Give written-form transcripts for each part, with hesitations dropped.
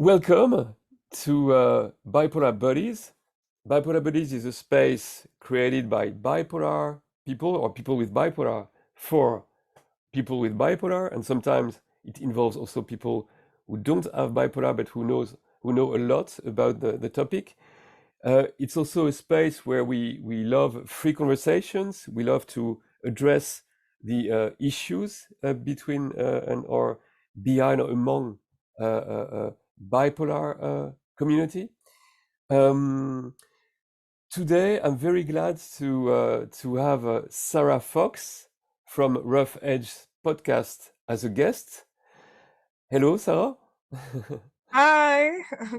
Welcome to Bipolar Buddies. Bipolar Buddies is a space created by bipolar people or people with bipolar for people with bipolar, and sometimes it involves also people who don't have bipolar but who know a lot about the topic. It's also a space where we love free conversations. We love to address the issues between and or behind or among bipolar community. Um, Today, I'm very glad to have Sarah Fox from Rough Edge podcast as a guest. Hello, Sarah. Hi,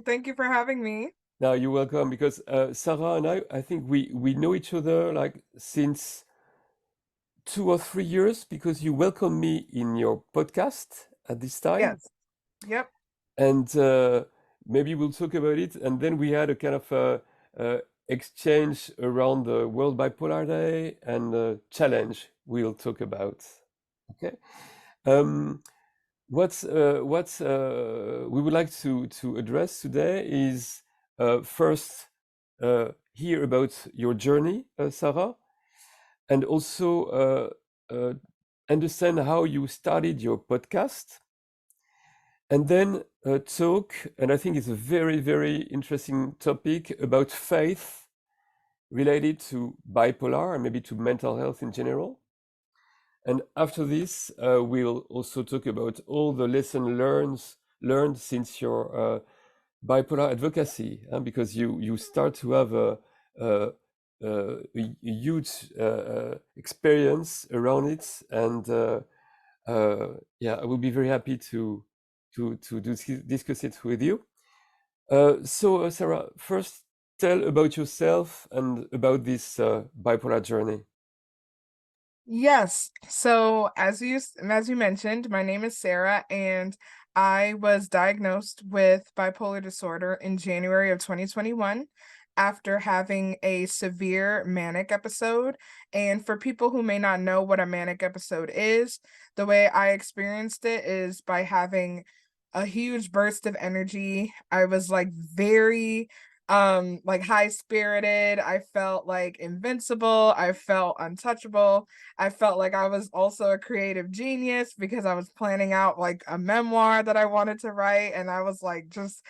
thank you for having me. Now you're welcome because Sarah and I think we know each other like since 2 or 3 years because you welcomed me in your podcast at this time, Yes. Yep. and maybe we'll talk about it. And then we had a kind of exchange around the World Bipolar Day and challenge we'll talk about. Okay. Um, what's we would like to address today is first hear about your journey, Sarah, and also understand how you started your podcast, and then talk. And I think it's a very interesting topic about faith related to bipolar and maybe to mental health in general. And after this, we'll also talk about all the learned since your bipolar advocacy, because you start to have a huge experience around it, and yeah, I will be very happy to discuss it with you. So, Sarah, first tell about yourself and about this bipolar journey. Yes. So as you mentioned, my name is Sarah and I was diagnosed with bipolar disorder in January of 2021 after having a severe manic episode. And for people who may not know what a manic episode is, the way I experienced it is by having a huge burst of energy. I was like very like high spirited. I felt like invincible. I felt untouchable. I felt like I was also a creative genius because I was planning out like a memoir that I wanted to write, and I was like just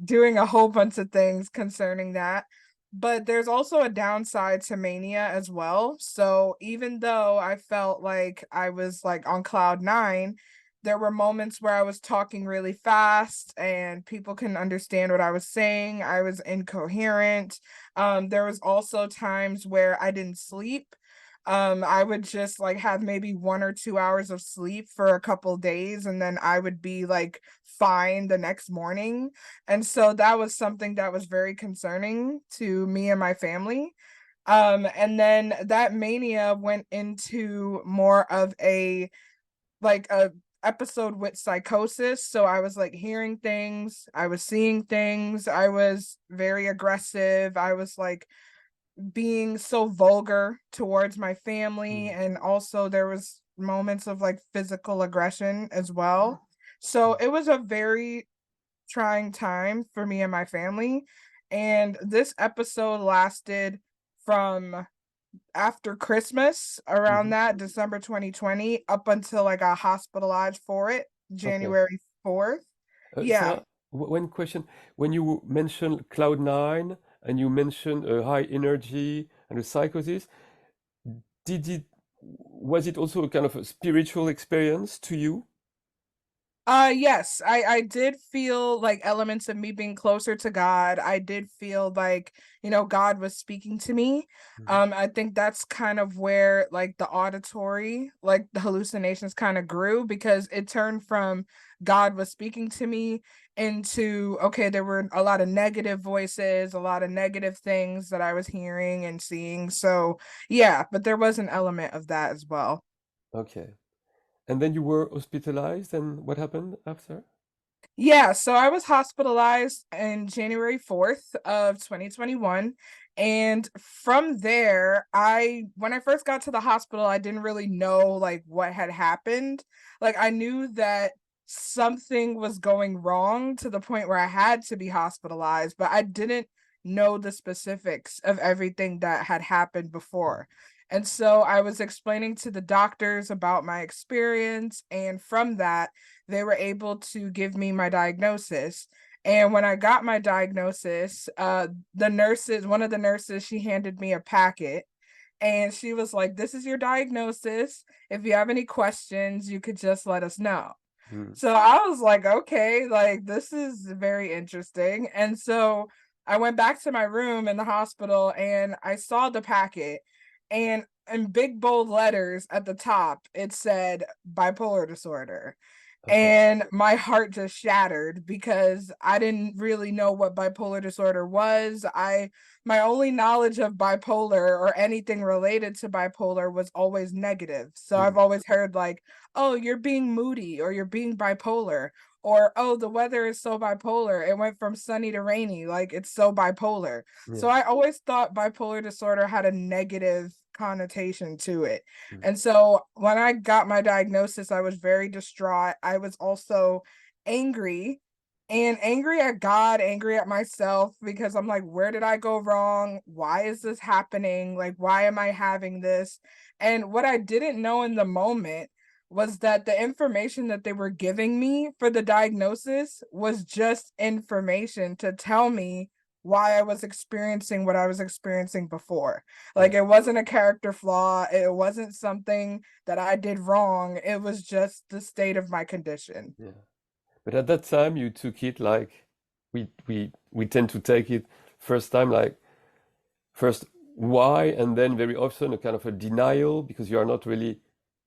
doing a whole bunch of things concerning that. But there's also a downside to mania as well. So even though I felt like I was like on cloud nine, there were moments where I was talking really fast and people couldn't understand what I was saying. I was incoherent. There was also times where I didn't sleep. I would just like have maybe 1 or 2 hours of sleep for a couple days, and then I would be like fine the next morning. And so that was something that was very concerning to me and my family. And then that mania went into more of a episode with psychosis. So I was like hearing things, I was seeing things, I was very aggressive. I was like being so vulgar towards my family, Mm, and also there was moments of like physical aggression as well. So mm, it was a very trying time for me and my family. And this episode lasted from after Christmas, around mhm. that December 2020, up until I got hospitalized for it, Okay. January 4th. Yeah. Sarah, one question. When you mentioned cloud nine and you mentioned a high energy and a psychosis, did it was it also a kind of a spiritual experience to you? Yes, I did feel like elements of me being closer to God. I did feel like, God was speaking to me. Mhm. I think that's kind of where like the auditory, like the hallucinations kind of grew, because it turned from God was speaking to me into, okay, there were a lot of negative voices, a lot of negative things that I was hearing and seeing. So, yeah, but there was an element of that as well. Okay. And then you were hospitalized, and what happened after? Yeah, so I was hospitalized in January 4th of 2021. And from there, when I first got to the hospital, I didn't really know like what had happened. Like I knew that something was going wrong to the point where I had to be hospitalized, but I didn't know the specifics of everything that had happened before. And so I was explaining to the doctors about my experience, and from that, they were able to give me my diagnosis. And when I got my diagnosis, one of the nurses, she handed me a packet and she was like, "This is your diagnosis. If you have any questions, you could just let us know." Mm. So I was like, "Okay, like this is very interesting." And so I went back to my room in the hospital and I saw the packet, and in big bold letters at the top, it said bipolar disorder. Okay. And my heart just shattered because I didn't really know what bipolar disorder was. My only knowledge of bipolar or anything related to bipolar was always negative. So Mm. I've always heard like, "Oh, you're being moody," or "You're being bipolar," or "Oh, the weather is so bipolar. It went from sunny to rainy, like it's so bipolar." So Yeah. I always thought bipolar disorder had a negative connotation to it. Mm. And so when I got my diagnosis, I was very distraught. I was also angry, and angry at God, angry at myself, because I'm like, where did I go wrong? Why is this happening? Like, why am I having this? And what I didn't know in the moment was that the information that they were giving me for the diagnosis was just information to tell me why I was experiencing what I was experiencing before. Yeah. Like, it wasn't a character flaw, it wasn't something that I did wrong, it was just the state of my condition. Yeah. But at that time, you took it like we tend to take it first time like first why, and then very often a kind of a denial because you are not really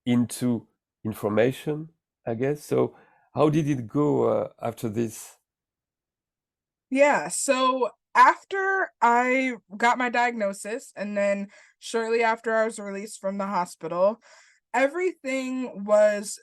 into information, I guess. So how did it go after this? Yeah, so after I got my diagnosis and then shortly after I was released from the hospital, everything was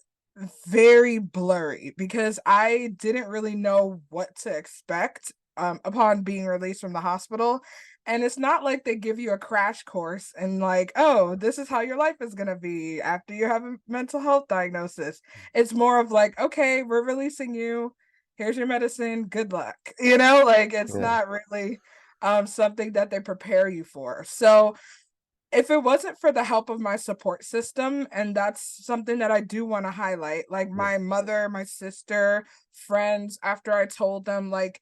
very blurry because I didn't really know what to expect upon being released from the hospital. And it's not like they give you a crash course and, like, "Oh, this is how your life is going to be after you have a mental health diagnosis." It's more of like, "Okay, we're releasing you. Here's your medicine. Good luck." Like it's Yeah. not really something that they prepare you for. So if it wasn't for the help of my support system, and that's something that I do wanna highlight, like Yeah. my mother, my sister, friends, after I told them, like,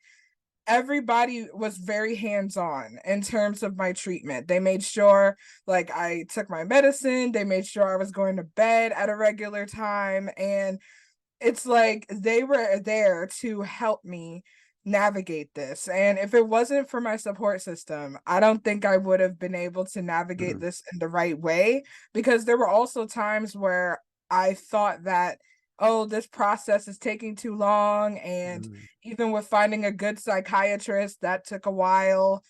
everybody was very hands-on in terms of my treatment. They made sure, like, I took my medicine, they made sure I was going to bed at a regular time, and it's like they were there to help me navigate this, and if it wasn't for my support system, I don't think I would have been able to navigate Mm. this in the right way, because there were also times where I thought that, "Oh, this process is taking too long," and Mm. even with finding a good psychiatrist, that took a while.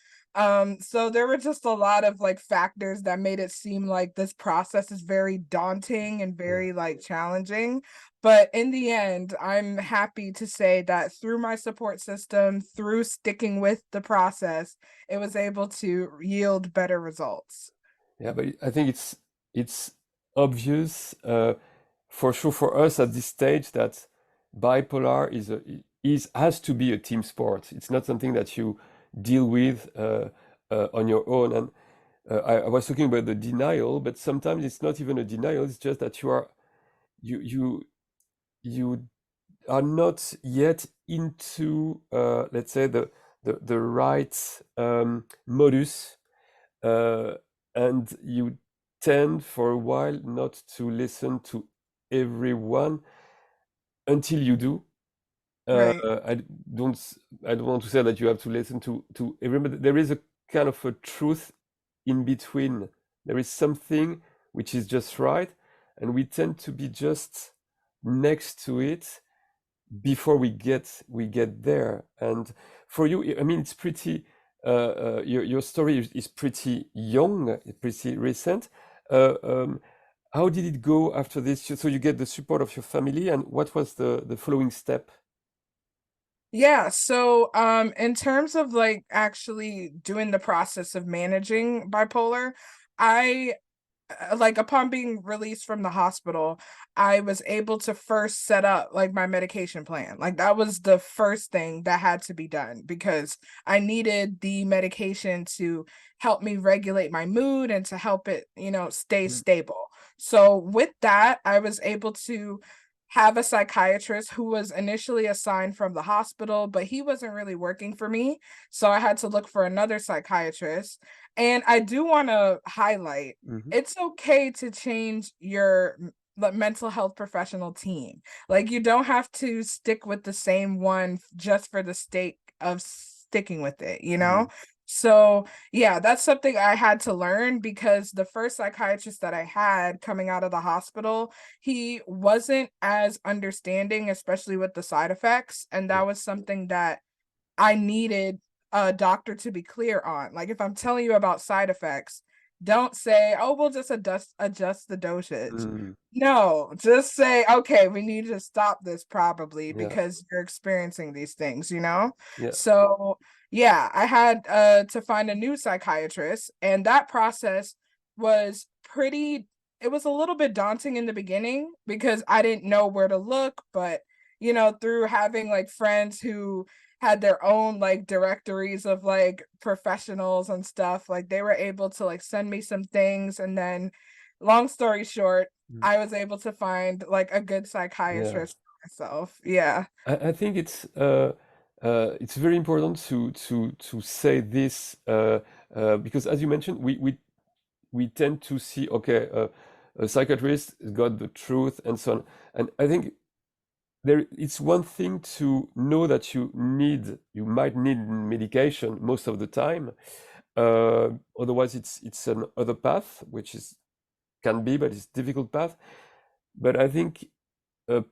So there were just a lot of, like, factors that made it seem like this process is very daunting and Yeah. very, like, challenging. But in the end, I'm happy to say that through my support system, through sticking with the process, it was able to yield better results. Yeah, but I think it's obvious for sure for us at this stage that bipolar is has to be a team sport. It's not something that you deal with on your own. And I was talking about the denial, but sometimes it's not even a denial. It's just that you you you are not yet into let's say the right modus, uh, and you tend for a while not to listen to everyone until you do. Uh, Right, I don't I don't want to say that you have to listen to everybody. There is a kind of a truth in between. There is something which is just right, and we tend to be just next to it before we get there. And for you, I mean, it's pretty. Your story is pretty young, pretty recent. How did it go after this? So you get the support of your family, and what was the following step? yeah, so, in terms of, like, actually doing the process of managing bipolar, I like upon being released from the hospital, I was able to first set up like my medication plan. Like that was the first thing that had to be done because I needed the medication to help me regulate my mood and to help it, stay Mm, stable. So with that, I was able to have a psychiatrist who was initially assigned from the hospital, but he wasn't really working for me. So I had to look for another psychiatrist. And I do want to highlight mhm, it's okay to change your mental health professional team. Like you don't have to stick with the same one just for the sake of sticking with it, you mm, know? So, yeah, that's something I had to learn because the first psychiatrist that I had coming out of the hospital, he wasn't as understanding, especially with the side effects. And mm, that was something that I needed a doctor to be clear on. Like if I'm telling you about side effects, don't say, "Oh, we'll just adjust the dosage." mm, No, just say, "Okay, we need to stop this probably yeah, because you're experiencing these things, you know?" yeah, So, yeah, I had to find a new psychiatrist, and that process was pretty it was a little bit daunting in the beginning because I didn't know where to look, but through having like friends who had their own like directories of like professionals and stuff. Like they were able to like send me some things and then long story short, mm, I was able to find like a good yeah. psychiatrist for myself. Yeah. I think it's very important to say this because as you mentioned, we tend to see okay, a psychiatrist has got the truth and so on, and I think it's one thing to know that you might need medication most of the time. Otherwise, it's an other path, which is can be, but it's difficult path. But I think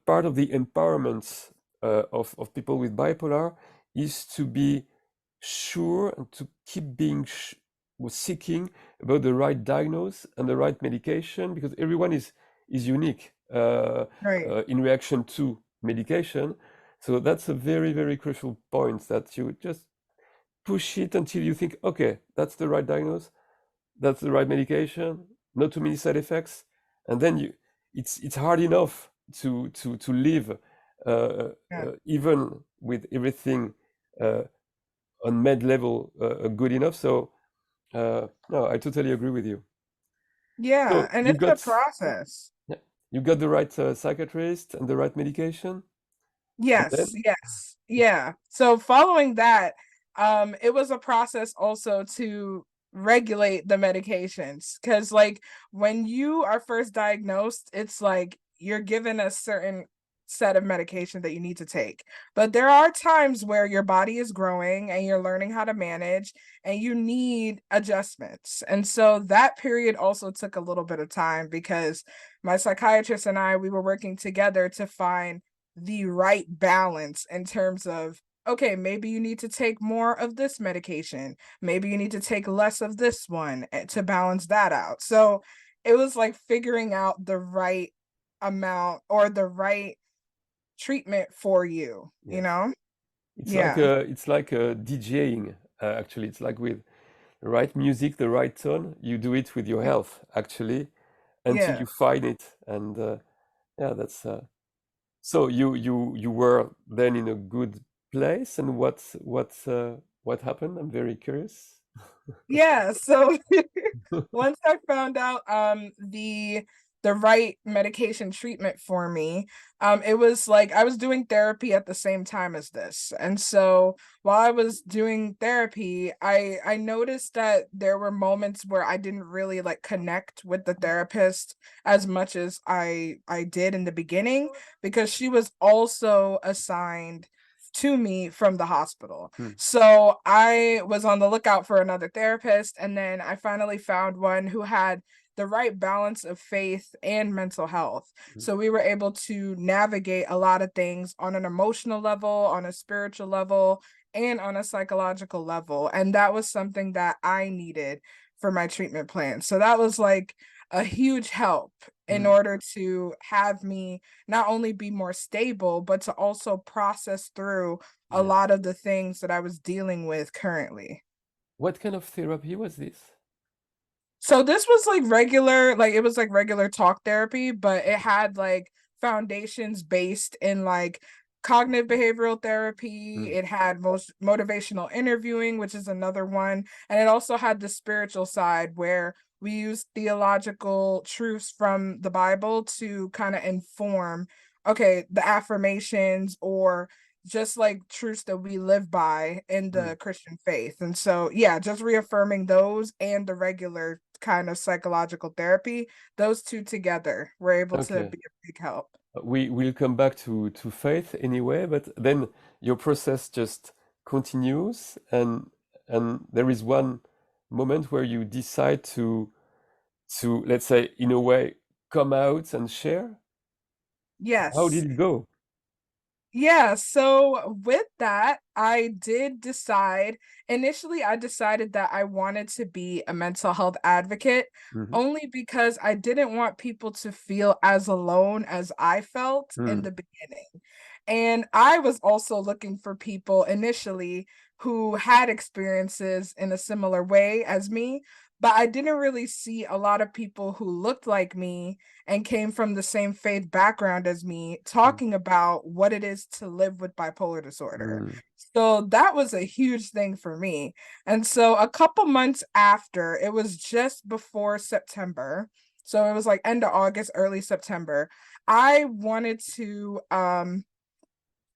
part of the empowerment of people with bipolar is to be sure and to keep being seeking about the right diagnosis and the right medication because everyone is unique Right. in reaction to medication. So that's a very, very crucial point that you just push it until you think, okay, that's the right diagnosis, that's the right medication, not too many side effects, and then it's hard enough to live Yeah. even with everything uh, on med level good enough. So no, I totally agree with you. Yeah. So And it's a yeah, process. yeah, you got the right psychiatrist and the right medication, and Yes, then yes. Yeah. So following that, it was a process also to regulate the medications because like when you are first diagnosed, it's like you're given a certain set of medication that you need to take. But there are times where your body is growing and you're learning how to manage and you need adjustments. And so that period also took a little bit of time because my psychiatrist and we were working together to find the right balance in terms of okay, maybe you need to take more of this medication. Maybe you need to take less of this one to balance that out. So it was like figuring out the right amount or the right treatment for you, you yes, know? it's like Yeah. DJing. Actually, it's like with the right music, the right tone. You do it with your health actually until Yeah. you find it, and yeah, that's so you were then in a good place, and what happened? I'm very curious. Yeah. So once I found out the right medication treatment for me, it was like I was doing therapy at the same time as this. And so while I was doing therapy, I noticed that there were moments where I didn't really like connect with the therapist as much as I did in the beginning because she was also assigned to me from the hospital. Hmm, So I was on the lookout for another therapist, and then I finally found one who had the right balance of faith and mental health. hmm, So we were able to navigate a lot of things on an emotional level, on a spiritual level, and on a psychological level. And that was something that I needed for my treatment plan. So that was like a huge help in hmm, order to have me not only be more stable, but to also process through a yeah. lot of the things that I was dealing with currently. What kind of therapy was this? So this was like regular, like it was like regular talk therapy, but it had like foundations based in like cognitive behavioral therapy. Mm, It had most motivational interviewing, which is another one, and it also had the spiritual side where we use theological truths from the Bible to kind of inform, okay, the affirmations or just like truths that we live by in mm. the Christian faith. And so, yeah, just reaffirming those and the regular kind of psychological therapy, those two together were able to Okay. be a big help. We will come back to faith anyway, but then your process just continues, and there is one moment where you decide to let's say in a way come out and share. How Yes. did it go? Yeah, so with that, I did decide initially, I decided that I wanted to be a mental health advocate Hmm. only because I didn't want people to feel as alone as I felt in Mm, the beginning. And I was also looking for people initially who had experiences in a similar way as me, but I didn't really see a lot of people who looked like me and came from the same faith background as me mm, talking about what it is to live with bipolar disorder. mm, So that was a huge thing for me. And so a couple months after, it was just before September. So it was like end of August, early September. I wanted to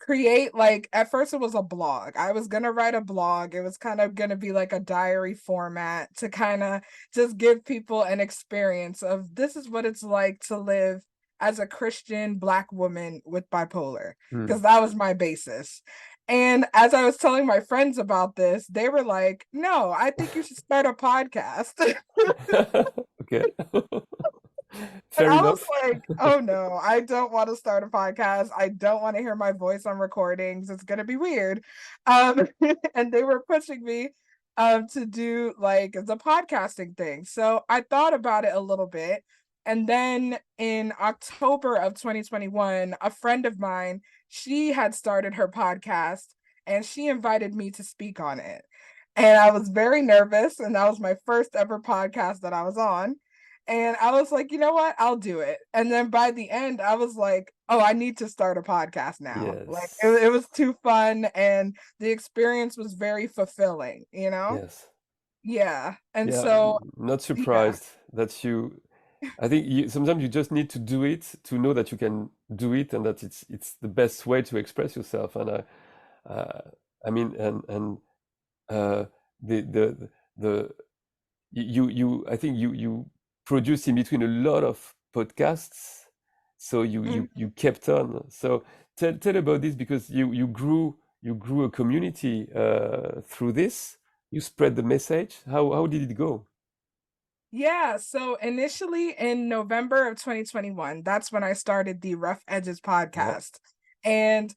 create like at first it was a blog. I was gonna write a blog. It was kind of gonna be like a diary format to kind of just give people an experience of this is what it's like to live as a Christian Black woman with bipolar, mm. because that was my basis. And as I was telling my friends about this, they were like, no, I think you should start a podcast. Okay. And Fair I was enough. like, oh no, I don't want to start a podcast. I don't want to hear my voice on recordings. It's gonna be weird. Um, and they were pushing me to do like the podcasting thing. So I thought about it a little bit. And then in October of 2021, a friend of mine, she had started her podcast and she invited me to speak on it. And I was very nervous, and that was my first ever podcast that I was on. And I was like, you know what? I'll do it. And then by the end, I was like, oh, I need to start a podcast now. Like Yes. it was too fun and the experience was very fulfilling, you know? Yes. Yeah. And Yeah. so, Not yeah. surprised that you. I think sometimes you just need to do it to know that you can do it and that it's the best way to express yourself. And uh, I mean, and uh, the you I think you produce in between a lot of podcasts, so you Mhm. kept on. So tell about this because you grew a community through this. You spread the message. How did it go? Yeah, so initially in November of 2021, that's when I started the Rough Edges Yeah. podcast. And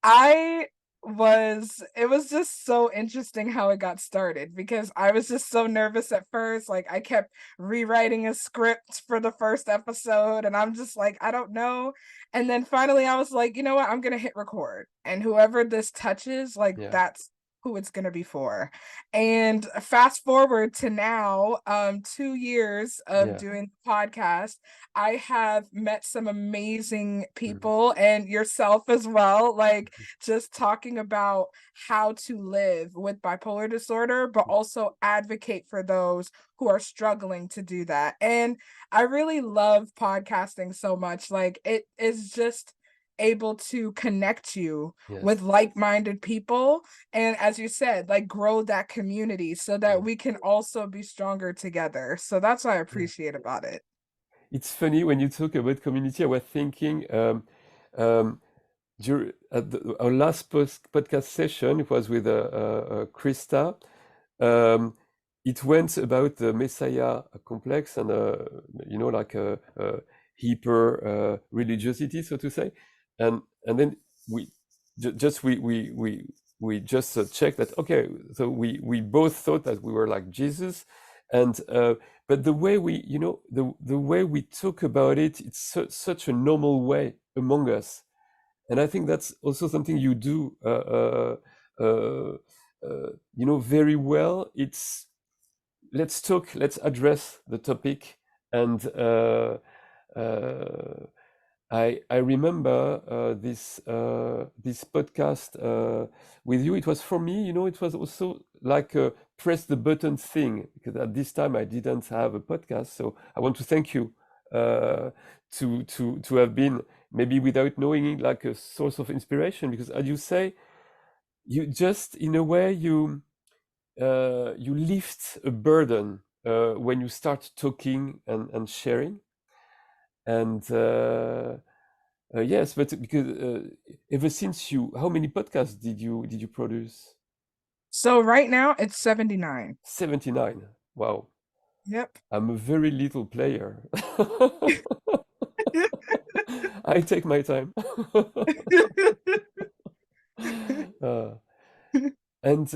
I it was just so interesting how it got started because I was just so nervous at first. Like I kept rewriting a script for the first episode and I'm just like, I don't know. And then finally I was like, you know what? I'm gonna hit record. And whoever this touches, like Yeah. that's who it's gonna be for. And fast forward to now, 2 years of Yeah. doing the podcast, I have met some amazing Mhm. people and yourself as well, like just talking about how to live with bipolar disorder, but also advocate for those who are struggling to do that. And I really love podcasting so much. Like it is just able to connect you with Yes. like-minded people and as you said, like grow that community so that Yeah. we can also be stronger together. So that's what I Yeah. appreciate about it. It's funny when you talk about community. I was thinking um, at our last podcast session, it was with Krista. Um, it went about the Messiah complex and like a hyper religiosity, so to say, and then we just we just checked that okay, so we both thought that we were like Jesus, and but the way the way we talk about it, it's such a normal way among us, and I think that's also something you do uh, very well. let's address the topic. And uh, I remember this podcast with you. It was for me, it was also like a press the button thing, because at this time I didn't have a podcast. So I want to thank you uh, to have been, maybe without knowing it, like a source of inspiration. Because as you say, you just, in a way, you lift a burden when you start talking and sharing. And yes, but because ever since how many podcasts did you produce? So right now it's 79. 79. Wow, Yep. I'm a very little player. I take my time. uh, And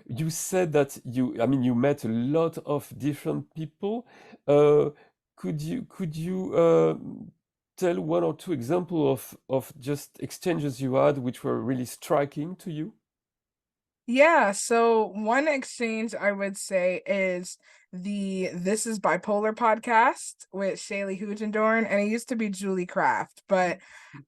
you said that you met a lot of different people. Uh, could you tell one or two examples of just exchanges you had which were really striking to you? Yeah, so one exchange I would say is the This is Bipolar podcast with Shaylee Hugendorn, and it used to be Julie Kraft, but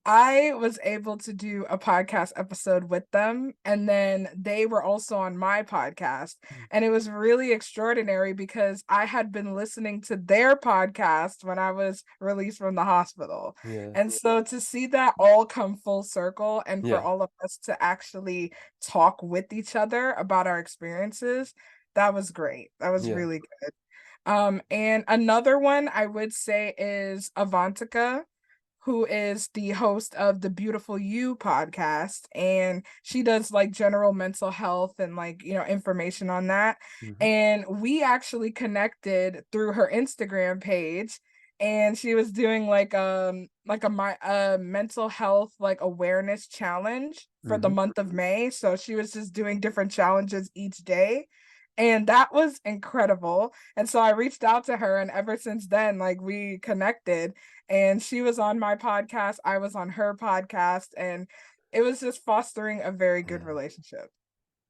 I was able to do a podcast episode with them, and then they were also on my podcast. Mm. And it was really extraordinary because I had been listening to their podcast when I was released from the hospital. Yeah, And so to see that all come full circle and for yeah, all of us to actually talk with each other about our experiences, that was great. That was yeah. really good. And another one I would say is Avantika, who is the host of the Beautiful You podcast, and she does like general mental health and like, information on that. Mhm, And we actually connected through her Instagram page, and she was doing like a mental health like awareness challenge for the mhm. month of May. So she was just doing different challenges each day. And that was incredible. And so I reached out to her, and ever since then, like we connected, and she was on my podcast, I was on her podcast, and it was just fostering a very good Yeah. relationship.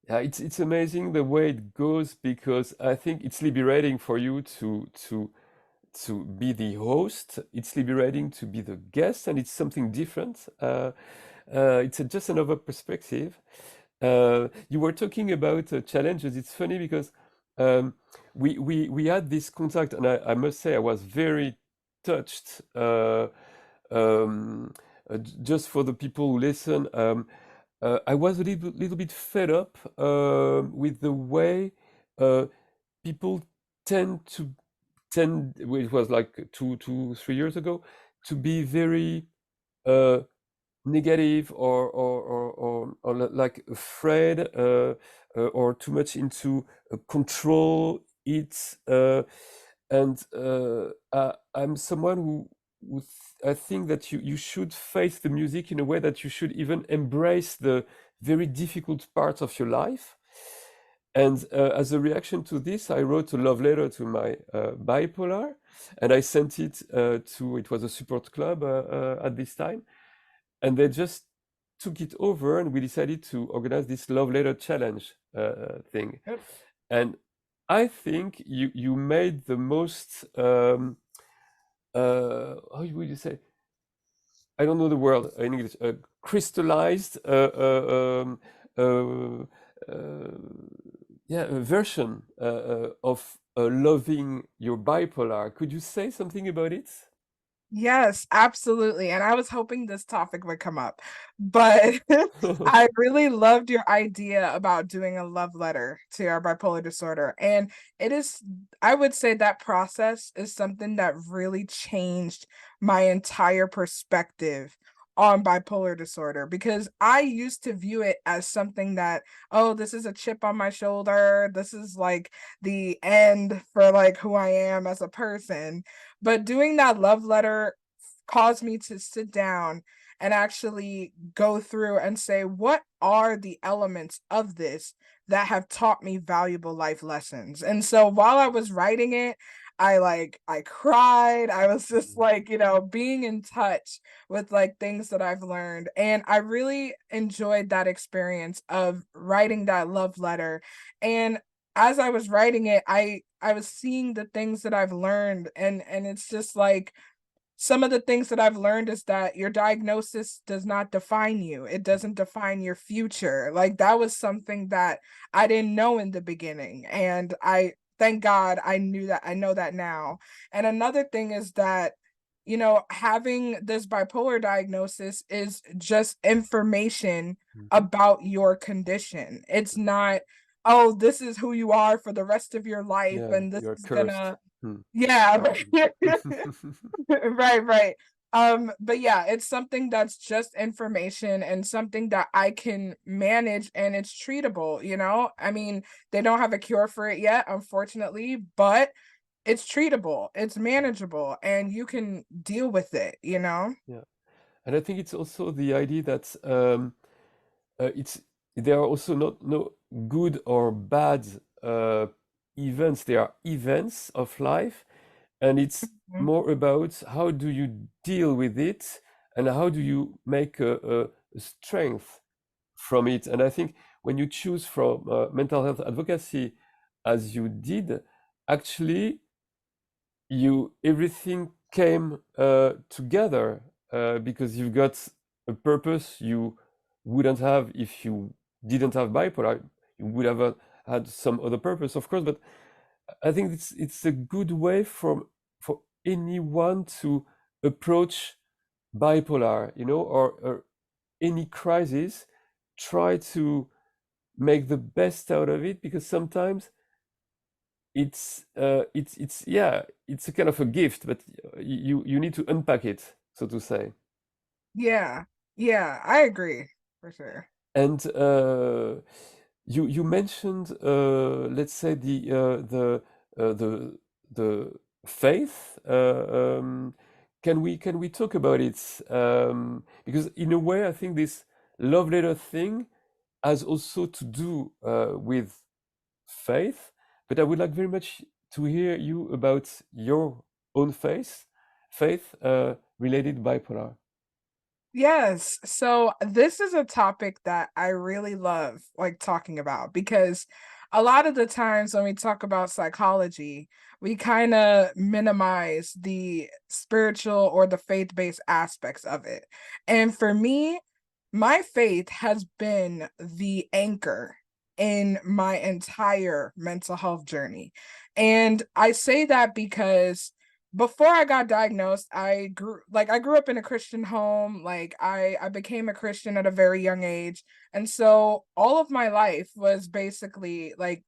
Yeah, it's amazing the way it goes, because I think it's liberating for you to be the host. It's liberating to be the guest, and it's something different. It's just another perspective. You were talking about challenges. It's funny because um, we had this contact, and I must say I was very touched. Just for the people who listen, I was a little bit fed up with the way uh, people tend, well, it was like 3 years ago, to be very uh, negative, or like afraid, or too much into control it. And I'm someone I think that you should face the music in a way that you should even embrace the very difficult parts of your life. And as a reaction to this, I wrote a love letter to my bipolar, and I sent it it was a support club at this time, and they just took it over, and we decided to organize this love letter challenge thing. Yep. And I think you made the most how would you say, I don't know the word in English, crystallized uh, yeah, a version of loving your bipolar. Could you say something about it? Yes, absolutely, and I was hoping this topic would come up, but I really loved your idea about doing a love letter to our bipolar disorder, and it is I would say that process is something that really changed my entire perspective on bipolar disorder, because I used to view it as something that, "Oh, this is a chip on my shoulder, this is, like, the end for, like, who I am as a person." But doing that love letter caused me to sit down and actually go through and say, what are the elements of this that have taught me valuable life lessons? And so while I was writing it, I cried. I was just like, being in touch with like things that I've learned. And I really enjoyed that experience of writing that love letter. And as I was writing it, I was seeing the things that I've learned, and it's just like some of the things that I've learned is that your diagnosis does not define you. It doesn't define your future. Like that was something that I didn't know in the beginning. And I thank God I knew that. I know that now. And another thing is that, having this bipolar diagnosis is just information Mhm. about your condition. It's not, oh, this is who you are for the rest of your life Yeah, and this you're is cursed. gonna, Hmm. yeah. Right, right. But yeah, it's something that's just information and something that I can manage and it's treatable. I mean, they don't have a cure for it yet, unfortunately, but it's treatable, it's manageable, and you can deal with it. Yeah, and I think it's also the idea that it's there are also not no good or bad uh, events. There are events of life, and it's Mhm. more about how do you deal with it and how do you make a strength from it. And I think when you choose from mental health advocacy as you did, actually you everything came together because you've got a purpose you wouldn't have if you didn't have bipolar. You would have had some other purpose, of course, but I think it's a good way for anyone to approach bipolar, or any crisis. Try to make the best out of it because sometimes it's yeah, it's a kind of a gift, but you need to unpack it, so to say. Yeah, yeah, I agree for sure. And you mentioned let's say the faith. Can we talk about it? Because in a way, I think this love letter thing has also to do with faith, but I would like very much to hear you about your own faith related bipolar. Yes. So this is a topic that I really love like talking about because a lot of the times when we talk about psychology, we kind of minimize the spiritual or the faith-based aspects of it. And for me, my faith has been the anchor in my entire mental health journey. And I say that because before I got diagnosed, I grew up in a Christian home. Like I became a Christian at a very young age. And so all of my life was basically like,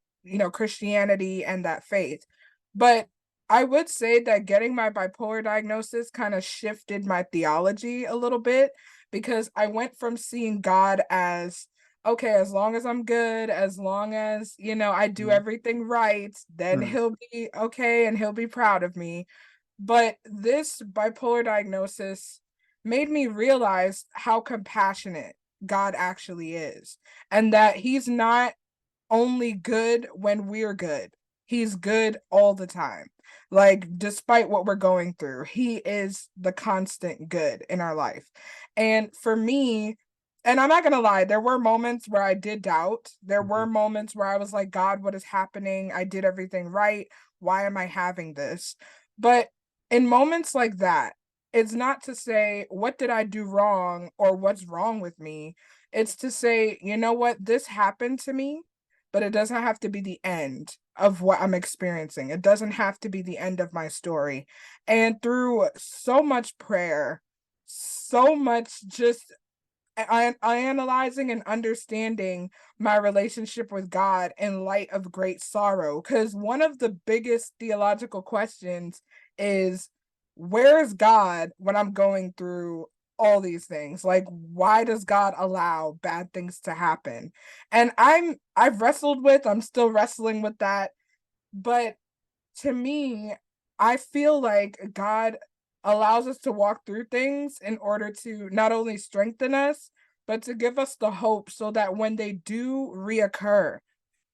Christianity and that faith. But I would say that getting my bipolar diagnosis kind of shifted my theology a little bit because I went from seeing God as okay, as long as I'm good, as long as, I do Mm, everything right, then mm, he'll be okay and he'll be proud of me. But this bipolar diagnosis made me realize how compassionate God actually is, and that He's not only good when we're good. He's good all the time. Like, despite what we're going through, he is the constant good in our life. And for me, and I'm not going to lie, there were moments where I did doubt. There were mhm, moments where I was like, God, what is happening? I did everything right. Why am I having this? But in moments like that, it's not to say, what did I do wrong or what's wrong with me? It's to say, you know what? This happened to me, but it doesn't have to be the end of what I'm experiencing. It doesn't have to be the end of my story. And through so much prayer, so much just analyzing and understanding my relationship with God in light of great sorrow. Because one of the biggest theological questions is where is God when I'm going through all these things? Like, why does God allow bad things to happen? And I'm still wrestling with that. But to me, I feel like God allows us to walk through things in order to not only strengthen us, but to give us the hope so that when they do reoccur,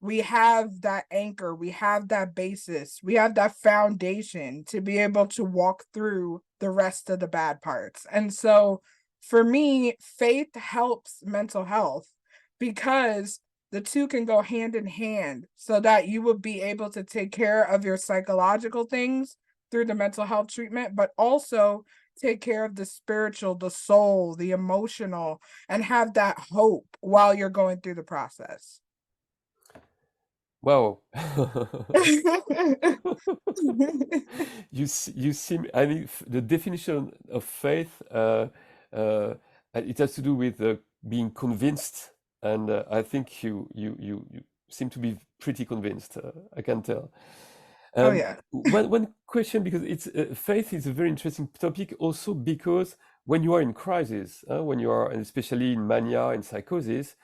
we have that anchor, we have that basis, we have that foundation to be able to walk through the rest of the bad parts. And so for me, faith helps mental health because the two can go hand in hand so that you would be able to take care of your psychological things through the mental health treatment, but also take care of the spiritual, the soul, the emotional, and have that hope while you're going through the process. Wow. You seem, I mean, the definition of faith, it has to do with being convinced, and I think you seem to be pretty convinced. I can tell. Oh yeah. One question, because it's faith is a very interesting topic, also because when you are in crisis, when you are, and especially in mania and psychosis,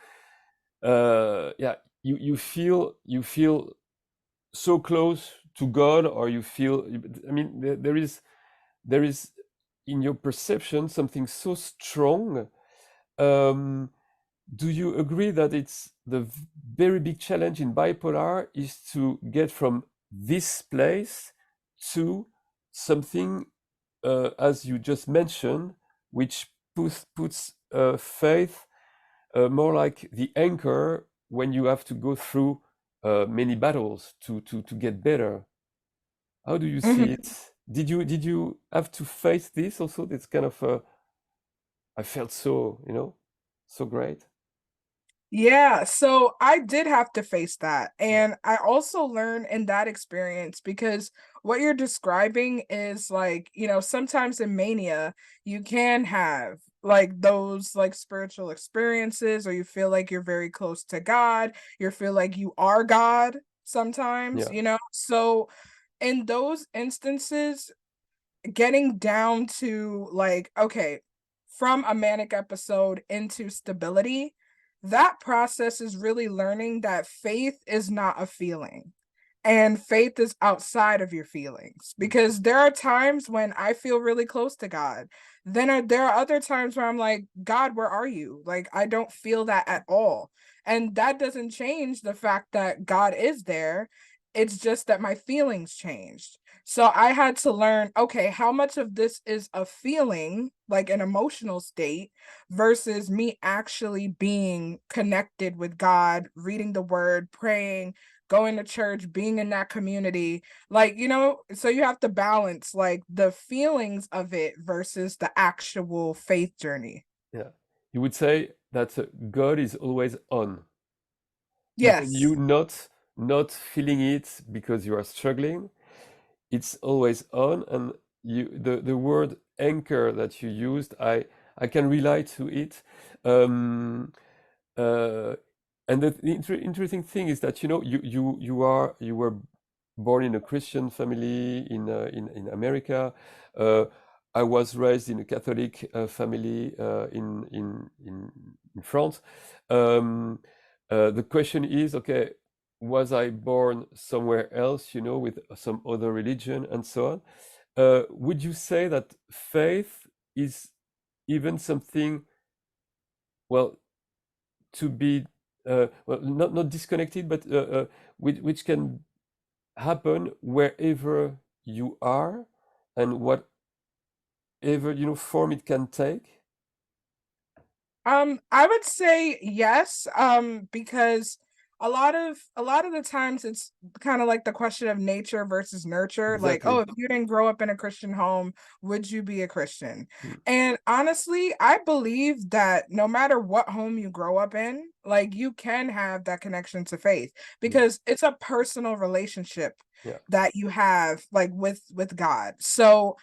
yeah, you feel so close to God, or you feel, I mean, there is in your perception something so strong. Um, do you agree that it's the very big challenge in bipolar is to get from this place to something, as you just mentioned, which puts faith more like the anchor when you have to go through many battles to get better? How do you see Mhm. it? Did you have to face this also? That's kind of I felt so, so great. Yeah, so I did have to face that. Yeah, And I also learned in that experience because what you're describing is like, sometimes in mania, you can have like those like spiritual experiences, or you feel like you're very close to God, you feel like you are God sometimes, yeah, So in those instances, getting down to like, okay, from a manic episode into stability, that process is really learning that faith is not a feeling. And faith is outside of your feelings, mm, because there are times when I feel really close to God. There are other times where I'm like, God, where are you? Like, I don't feel that at all. And that doesn't change the fact that God is there. It's just that my feelings changed. So I had to learn, okay, how much of this is a feeling, like an emotional state, versus me actually being connected with God, reading the word, praying, going to church, being in that community. Like, so you have to balance like the feelings of it versus the actual faith journey. yeah. You would say that God is always on, even you Yes. not feeling it because you are struggling. It's always on, and the word anchor that you used, I can relate to it. Um, uh, and the interesting thing is that you were born in a Christian family in America. Uh, I was raised in a Catholic family in France. Um, the question is, okay, was I born somewhere else, with some other religion and so on? Would you say that faith is even something, well, to be, well, not disconnected, but which can happen wherever you are, and whatever form it can take? I would say yes, because a lot of the times it's kind of like the question of nature versus nurture. Like, oh, Exactly. if you didn't grow up in a Christian home, would you be a Christian? Mm, And honestly, I believe that no matter what home you grow up in, like you can have that connection to faith, mm, because it's a personal relationship yeah. that you have like with God. So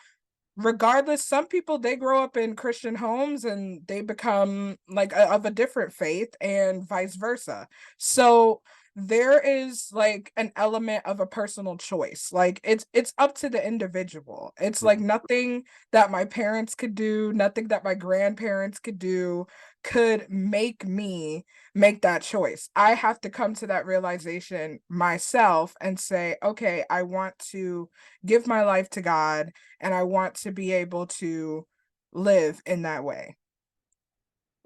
regardless, some people, they grow up in Christian homes and they become like of a different faith, and vice versa. So there is like an element of a personal choice. Like it's up to the individual. It's like Mm. nothing that my parents could do, nothing that my grandparents could do could make me make that choice. I have to come to that realization myself and say, okay, I want to give my life to God, and I want to be able to live in that way.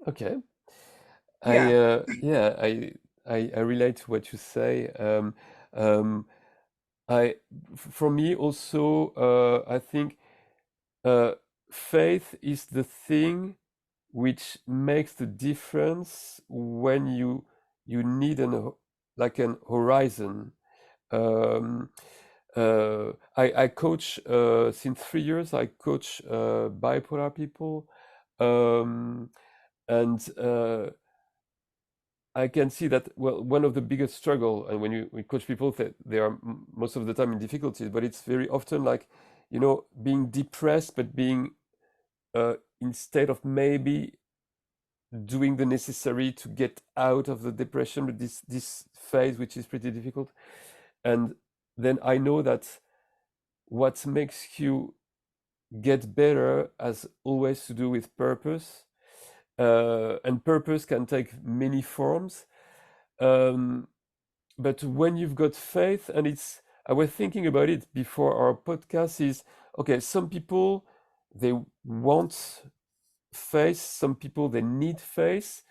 Okay. Yeah. Yeah, I relate to what you say. Um, I for me also, I think uh, faith is the thing which makes the difference when you you need like an horizon. Um, I coach since 3 years. I coach bipolar people, um, and I can see that, well, one of the biggest struggle, and when we coach people, that they are most of the time in difficulties, but it's very often like, being depressed, but being instead of maybe doing the necessary to get out of the depression, but this phase, which is pretty difficult. And then I know that what makes you get better has always to do with purpose, and purpose can take many forms. Um, but when you've got faith, and I was thinking about it before our podcast, is okay, some people, they want faith, some people, they need faith,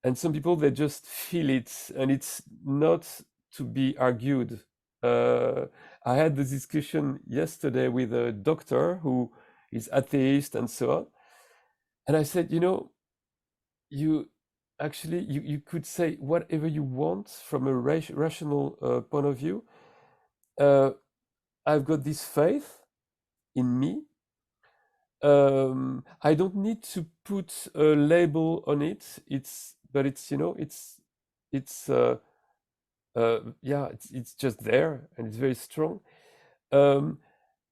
and some people, they just feel it, and it's not to be argued. uh, I had this discussion yesterday with a doctor who is atheist and so on, and I said, you actually, you could say whatever you want from a rational point of view. uh, I've got this faith in me. I don't need to put a label on it. But it's, it's yeah, it's just there, and it's very strong. um,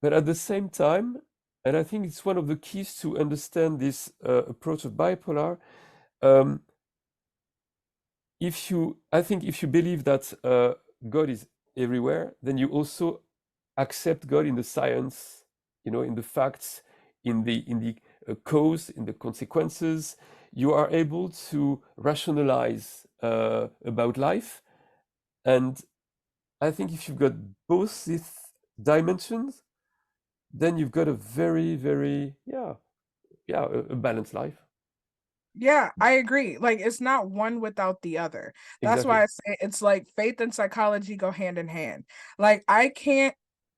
but at the same time, and I think it's one of the keys to understand this approach of bipolar. um, I think if you believe that God is everywhere, then you also accept God in the science, in the facts, in the cause, in the consequences. You are able to rationalize about life, and I think if you've got both these dimensions, then you've got a very, very, yeah, a balanced life. Yeah, I agree. Like it's not one without the other. That's Exactly. why I say it's like faith and psychology go hand in hand. Like I can't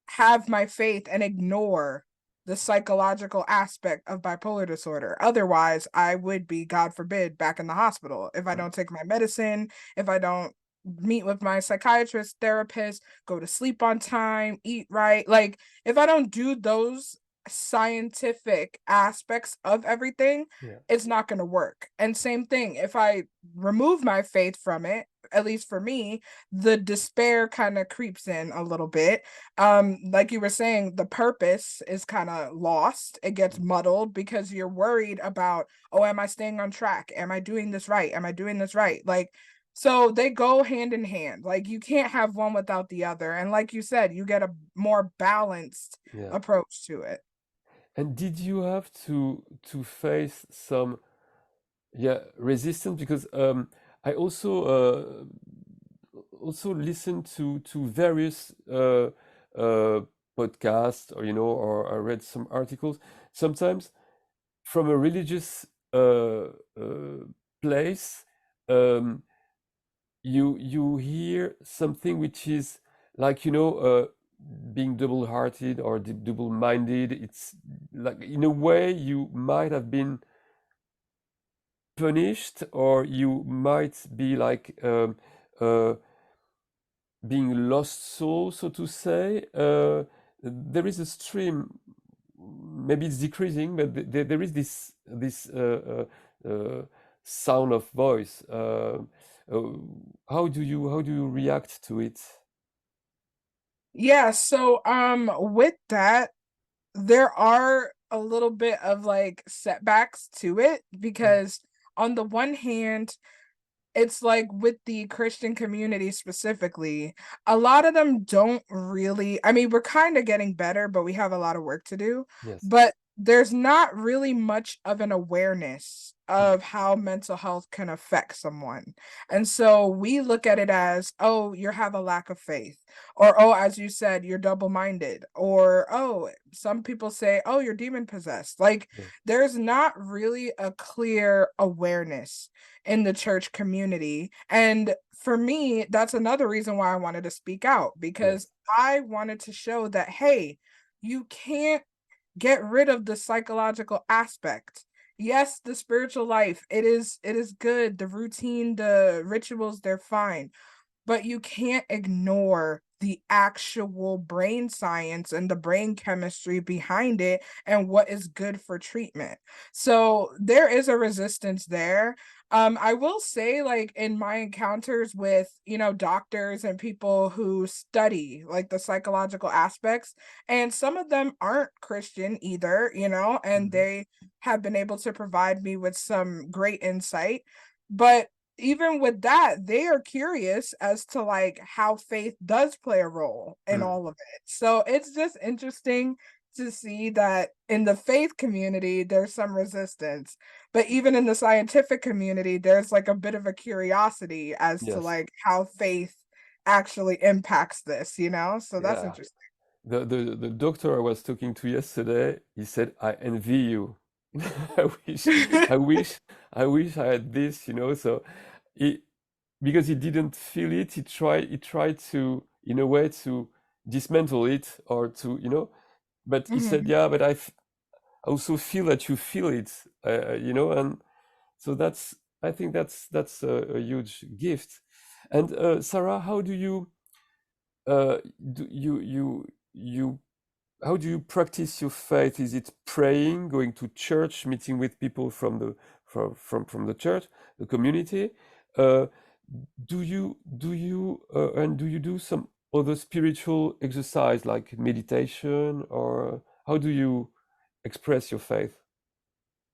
have my faith and ignore the psychological aspect of bipolar disorder. Otherwise, I would be, God forbid, back in the hospital if I Mm. don't take my medicine, if I don't meet with my psychiatrist, therapist, go to sleep on time, eat right. Like if I don't do those scientific aspects of everything, Yeah. it's not going to work. And same thing, if I remove my faith from it, at least for me, the despair kind of creeps in a little bit. Like you were saying, the purpose is kind of lost. It gets Mm. muddled because you're worried about, oh, am I staying on track? Am I doing this right? Am I doing this right? Like, so they go hand in hand. Like you can't have one without the other. And like you said, you get a more balanced Yeah. approach to it. And did you have to face some, yeah, resistance? Because I also listen to various uh, podcasts, or or I read some articles. Sometimes from a religious place, um, you hear something which is like, being double-hearted or double-minded. It's like, in a way, you might have been punished, or you might be like, uh, being lost soul, so to say. There is a stream. Maybe it's decreasing, but there is this sound of voice. Uh, how do you react to it? Yeah, so with that, there are a little bit of like setbacks to it Mm. because on the one hand, it's like with the Christian community specifically, a lot of them don't really, I mean, we're kind of getting better, but we have a lot of work to do. Yes. But there's not really much of an awareness Mm. of how mental health can affect someone. And so we look at it as, oh, you have a lack of faith. Or, oh, as you said, you're double minded. Or, oh, some people say, oh, you're demon possessed. Like, Yeah. there's not really a clear awareness in the church community. And for me, that's another reason why I wanted to speak out because Yes. I wanted to show that, hey, you can't get rid of the psychological aspect. Yes, the spiritual life, it is good. The routine, the rituals, they're fine. But you can't ignore the actual brain science and the brain chemistry behind it and what is good for treatment. So there is a resistance there. I will say, like in my encounters with, doctors and people who study like the psychological aspects, and some of them aren't Christian either, and Mhm. they have been able to provide me with some great insight. But even with that, they are curious as to like how faith does play a role in Mm. all of it. So it's just interesting to see that in the faith community, there's some resistance. But even in the scientific community, there's like a bit of a curiosity as to Yes. like how faith actually impacts this, So that's Yeah. interesting. The doctor I was talking to yesterday, he said, "I envy you." I wish, I wish, I wish I had this, So he, because he didn't feel it, he tried to, in a way, to dismantle it or to, But he said, Mhm. "Yeah, but I also feel that you feel it, and so I think that's a huge gift." And Sarah, how do you, do you how do you practice your faith? Is it praying, going to church, meeting with people from the church, the community? Uh, do you do some other spiritual exercise like meditation, or how do you express your faith?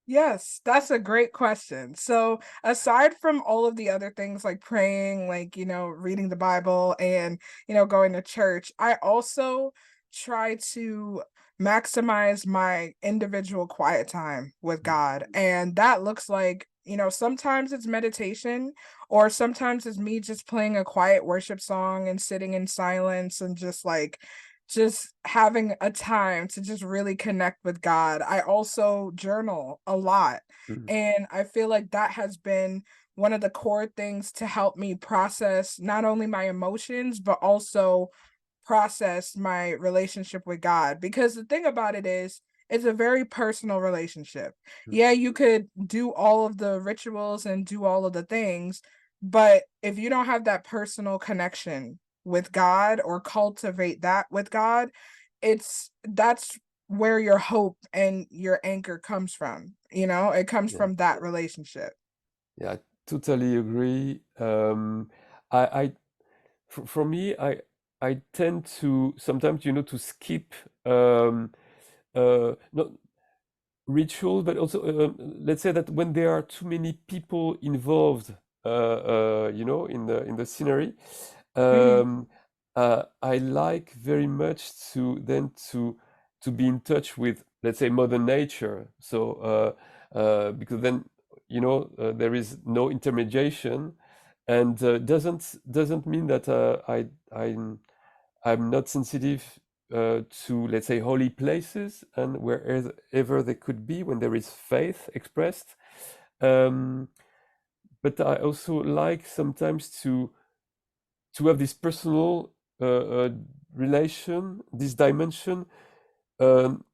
Yes, that's a great question. So, aside from all of the other things like praying, like, reading the Bible and, going to church, I also try to maximize my individual quiet time with Mm, God. And that looks like, sometimes it's meditation, or sometimes it's me just playing a quiet worship song and sitting in silence and just having a time to just really connect with God. I also journal a lot, mm, and I feel like that has been one of the core things to help me process not only my emotions, but also process my relationship with God. Because the thing about it is, it's a very personal relationship. mm. Yeah, you could do all of the rituals and do all of the things, but if you don't have that personal connection with God or cultivate that with God, that's where your hope and your anchor comes from. It comes Yeah, from that relationship. yeah, I totally agree. I for me, I tend to sometimes, to skip, not ritual, but also, let's say that when there are too many people involved, in the scenery, Mhm, um, I like very much to be in touch with, let's say, Mother Nature. So because then, there is no intermediation, and doesn't mean that I'm not sensitive to, let's say, holy places and wherever they could be when there is faith expressed. Um, but I also like sometimes to have this personal relation, this dimension, um,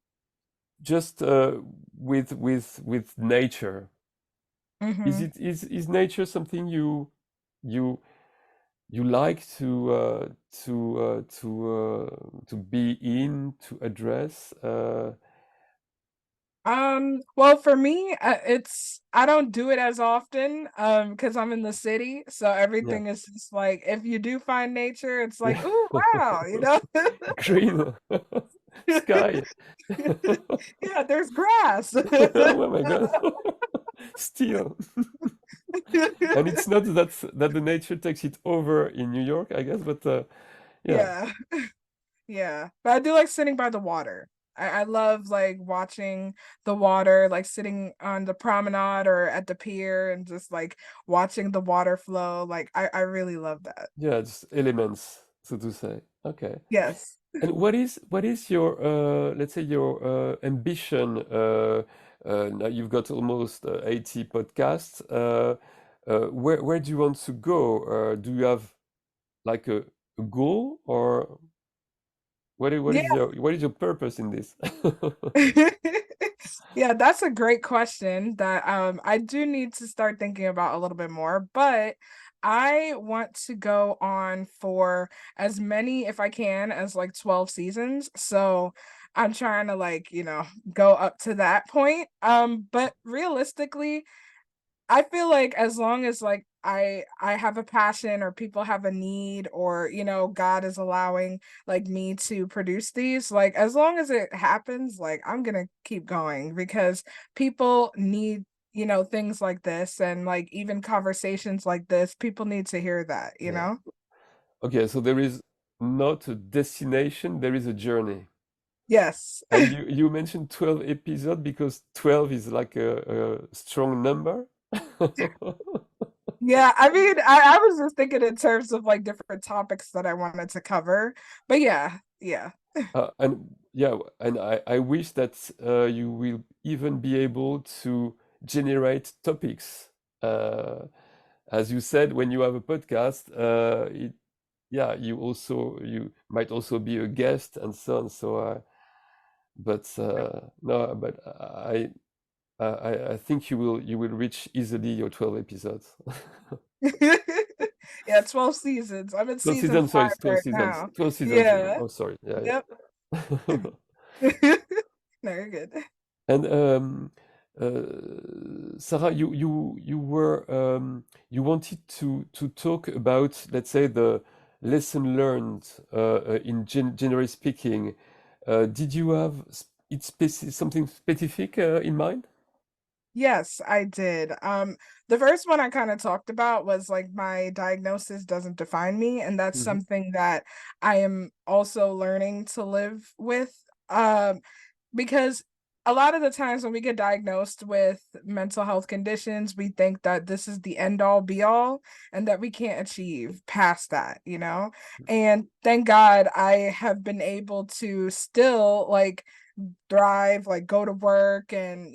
just with nature. mhm. Is nature something you you like to be in, to address? Well, for me, it's I don't do it as often, because I'm in the city, so Yeah, everything is just like if you do find nature, it's like, yeah. "Ooh, wow," Green sky. Yeah, there's grass. Oh my God. Still. And it's not that the nature takes it over in New York, I guess, but yeah. Yeah. Yeah, but I do like sitting by the water. I love, like, watching the water, like, sitting on the promenade or at the pier and just, like, watching the water flow, like, I really love that. Yeah, it's elements, so to say. Okay. Yes. And what is your, let's say, your ambition? Now you've got almost 80 podcasts. Where do you want to go? Do you have like a goal, or what Yeah. is your purpose in this? Yeah, that's a great question that I do need to start thinking about a little bit more, but I want to go on for as many if I can as like 12 seasons. So I'm trying to like, go up to that point. But realistically, I feel like as long as like I have a passion or people have a need or God is allowing like me to produce these, like as long as it happens, like I'm going to keep going because people need things like this and like even conversations like this, people need to hear that, you Yeah. know? Okay, so there is not a destination, there is a journey. Yes. And you mentioned 12 episodes because 12 is like a strong number. Yeah, I mean, I was just thinking in terms of like different topics that I wanted to cover. But yeah, yeah. And yeah, and I wish that you will even be able to generate topics. Uh, as you said, when you have a podcast, yeah, you might also be a guest and so on. So, but no, but I think you will reach easily your 12 episodes. Yeah, 12 seasons. I'm in 12 season seasons, sorry, 5 it's 12 right seasons. now. 12 seasons. Yeah. Oh, sorry. Yeah, Yep. yeah. No, you're good. And Sarah, you wanted to talk about, let's say, the lesson learned in generally speaking. Did you have something specific in mind? Yes, I did. The first one I kind of talked about was like my diagnosis doesn't define me, and that's Hmm. something that I am also learning to live with. Because a lot of the times when we get diagnosed with mental health conditions, we think that this is the end all be all and that we can't achieve past that, you know? And thank God I have been able to still like thrive, like go to work and,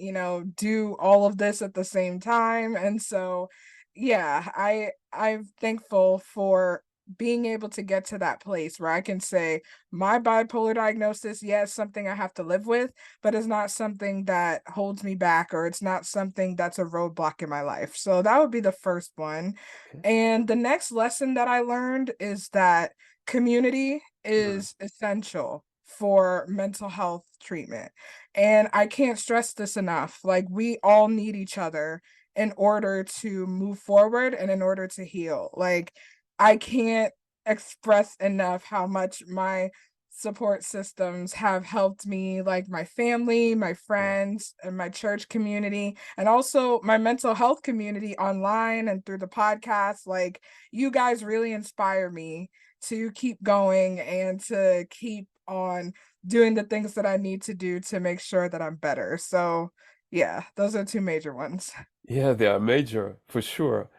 do all of this at the same time. And so, yeah, I'm thankful for being able to get to that place where I can say my bipolar diagnosis, yes, something I have to live with, but it's not something that holds me back or it's not something that's a roadblock in my life. So that would be the first one. Okay. And the next lesson that I learned is that community Mm. is essential for mental health treatment. And I can't stress this enough. Like, we all need each other in order to move forward and in order to heal. Like, I can't express enough how much my support systems have helped me, like my family, my Yeah. friends, and my church community, and also my mental health community online and through the podcast. Like, you guys really inspire me to keep going and to keep on doing the things that I need to do to make sure that I'm better. So, yeah, those are two major ones. Yeah, they are major for sure.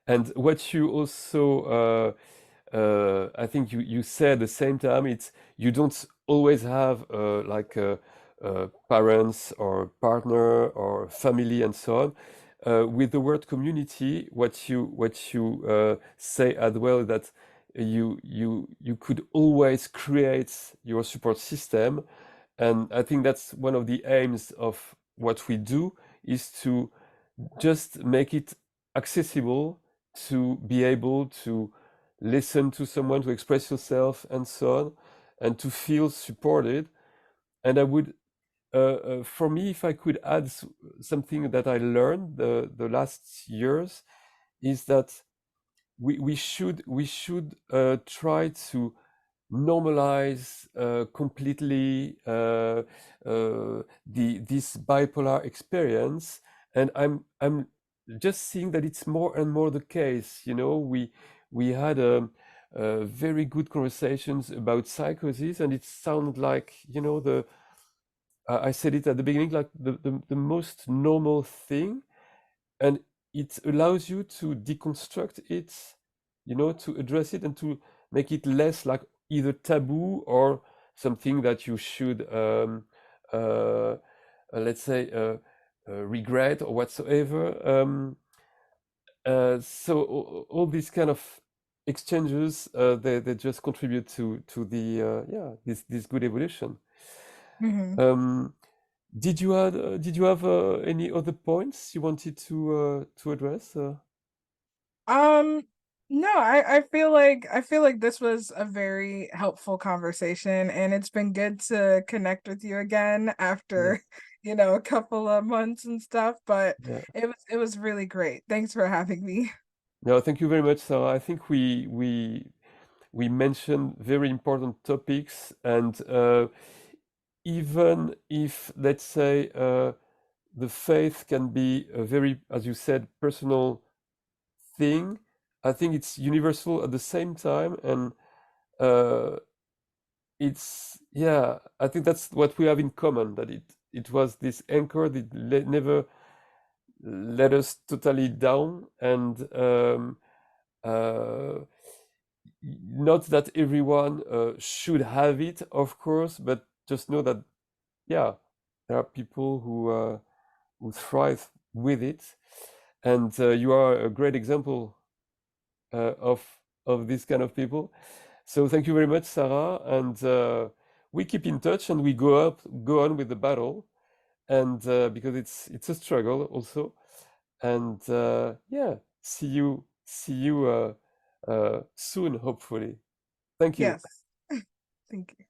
And what you also, I think you said at the same time, it's you don't always have like parents or partner or family and so on. With the word community, what you say as well that you could always create your support system, and I think that's one of the aims of what we do is to just make it accessible to be able to listen to someone, to express yourself, and so on, and to feel supported. And I would, for me, if I could add something that I learned the last years, is that we should try to normalize completely this bipolar experience, and I'm just seeing that it's more and more the case. We had very good conversations about psychosis, and it sounded like the I said it at the beginning, like the most normal thing, and it allows you to deconstruct it, to address it and to make it less like either taboo or something that you should let's say regret or whatsoever. So all these kind of exchanges, they just contribute to the yeah, this good evolution. Mhm. um, Did you have any other points you wanted to address? Um, no, I feel like this was a very helpful conversation, and it's been good to connect with you again Yeah, after, a couple of months and stuff, but yeah. it was really great. Thanks for having me. No, thank you very much, Sarah. I think we mentioned very important topics, and even if, let's say, the faith can be a very, as you said, personal thing, I think it's universal at the same time, and uh, it's yeah. I think that's what we have in common. That it was this anchor that never let us totally down, and uh, not that everyone should have it, of course, but just know that yeah, there are people who thrive with it, and you are a great example of this kind of people. So thank you very much, Sarah, and we keep in touch and we go on with the battle, and because it's a struggle also, and yeah, see you soon, hopefully. Thank you. Yes. Thank you.